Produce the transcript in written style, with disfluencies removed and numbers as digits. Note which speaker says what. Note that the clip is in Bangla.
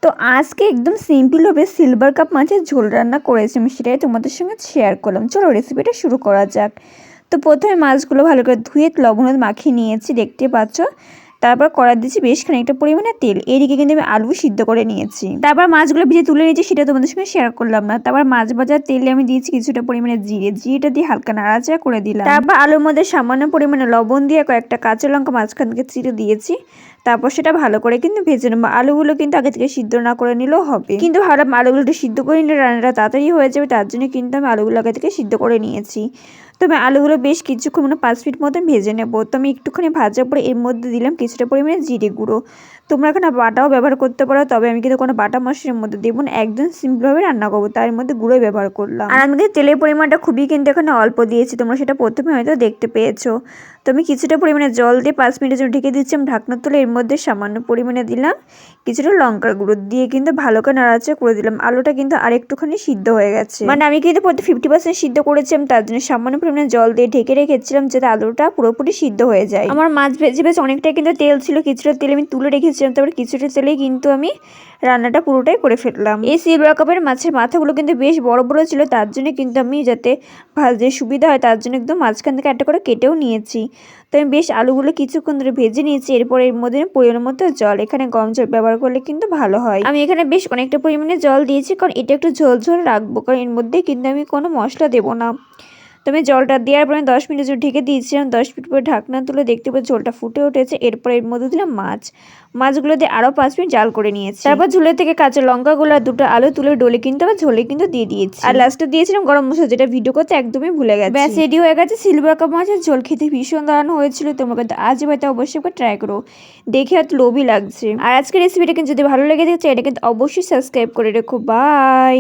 Speaker 1: তো আজকে একদম সিম্পলভাবে সিলভার কাপ মাছের ঝোল রান্না করেছি, আমি সেটাই তোমাদের সঙ্গে শেয়ার করলাম। চলো রেসিপিটা শুরু করা যাক। তো প্রথমে মাছগুলো ভালো করে ধুয়ে লবণ মাখিয়ে নিয়েছি, দেখতে পাচ্ছ। তারপর কড়াই দিয়েছি বেশ খানিকটা পরিমাণে তেল। এদিকে কিন্তু আমি আলু সিদ্ধ করে নিয়েছি। তারপর মাছগুলো ভেজে তুলে নিয়েছি, সেটা তোমাদের সঙ্গে শেয়ার করলাম না। তারপর মাছ ভাজার তেলে আমি দিয়েছি কিছুটা পরিমাণে জিরেটা দিয়ে হালকা নাড়াচাড়া করে দিলাম। তারপর আলুর মধ্যে সামান্য পরিমাণে লবণ দিয়ে কয়েকটা কাঁচা লঙ্কা মাঝখান থেকে চিড়ে দিয়েছি। তারপর সেটা ভালো করে কিন্তু ভেজে নেবো। আলুগুলো কিন্তু আগে থেকে সিদ্ধ না করে নিলেও হবে, কিন্তু ভাবলাম আলুগুলো একটু সিদ্ধ করে নিলে রান্নাটা তাড়াতাড়ি হয়ে যাবে, তার জন্য কিন্তু আমি আলুগুলো আগে থেকে সিদ্ধ করে নিয়েছি। তবে আলুগুলো বেশ কিছুক্ষণ 5 মিনিট মতন ভেজে নেব। তো আমি একটুখানি ভাজার পরে এর মধ্যে দিলাম কিছুটা পরিমাণে জিরে গুঁড়ো। তোমরা এখানে বাটাও ব্যবহার করতে পারো, তবে আমি কিন্তু কোনো বাটা মশলার মধ্যে দেবো না, একদম সিম্পলভাবে রান্না করবো, তার মধ্যে গুঁড়োই ব্যবহার করলাম। আর আমি কিন্তু তেলের পরিমাণটা খুবই কিন্তু এখানে অল্প দিয়েছি, তোমরা সেটা প্রথমে হয়তো দেখতে পেয়েছো। তো আমি কিছুটা পরিমাণে জল দিয়ে 5 মিনিটের জন্য ঢেকে দিচ্ছি। আমি ঢাকনা তুলে এর মধ্যে সামান্য পরিমাণে দিলাম কিছুটা লঙ্কার গুঁড়ো দিয়ে কিন্তু ভালো করে নাড়াচাড়া করে দিলাম। আলুটা কিন্তু আরেকটুখানি সিদ্ধ হয়ে গেছে, মানে আমি কিন্তু 50% সিদ্ধ করেছিলাম, তার জন্য সামান্য পরিমাণে জল দিয়ে ঢেকে রেখেছিলাম যাতে আলুটা পুরোপুরি সিদ্ধ হয়ে যায়। আমার মাছ ভেজে ভেজে অনেকটাই কিন্তু তেল ছিল, কিছুটা তেল আমি তুলে রেখেছিলাম, তারপর কিছুটা তেলেই কিন্তু আমি রান্নাটা পুরোটাই করে ফেললাম। এই সিলভার কাপের মাছের মাথাগুলো কিন্তু বেশ বড় বড় ছিল, তার জন্য কিন্তু আমি যাতে ভাজতে সুবিধা হয় তার জন্য একদম মাঝখান থেকে একটা করে কেটেও নিয়েছি। তো আমি বেশ আলুগুলো কিছুক্ষণ ধরে ভেজে নিয়েছি। এরপর এর মধ্যে পরিমাণ মতো জল, এখানে গরম জল ব্যবহার করলে কিন্তু ভালো হয়। আমি এখানে বেশ অনেকটা পরিমাণে জল দিয়েছি, কারণ এটা একটু ঝোল ঝোল রাখবো, কারণ এর মধ্যে কিন্তু আমি কোনো মশলা দেবো না। তো আমি জলটা দেওয়ার পরে 10 মিনিটের জন্য ঢেকে দিয়েছিলাম। 10 মিনিট পরে ঢাকনা তুলে দেখতে পাচ্ছি ঝোলটা ফুটে উঠেছে। এরপর এর মধ্যে দিলাম মাছগুলো দিয়ে আরও 5 মিনিট জাল করে নিয়েছি। তারপর ঝোলের থেকে কাঁচা লঙ্কাগুলো আর দুটো আলু তুলে ডলে কিন্তু আবার ঝোলে কিন্তু দিয়ে দিয়েছি। আর লাস্টে দিয়েছিলাম গরম মশলা, যেটা ভিডিও করতে একদমই ভুলে গেছি। ব্যাস রেডি হয়ে গেছে সিলভার কাপ মাছের ঝোল। খেতে ভীষণ দারুণ হয়েছিল, তোমরা কিন্তু আজ বাড়িতে অবশ্যই ট্রাই করো, দেখে আর লোভই লাগছে। আর আজকের রেসিপিটা কিন্তু যদি ভালো লেগে থাকে এটা কিন্তু অবশ্যই সাবস্ক্রাইব করে রেখো। বাই।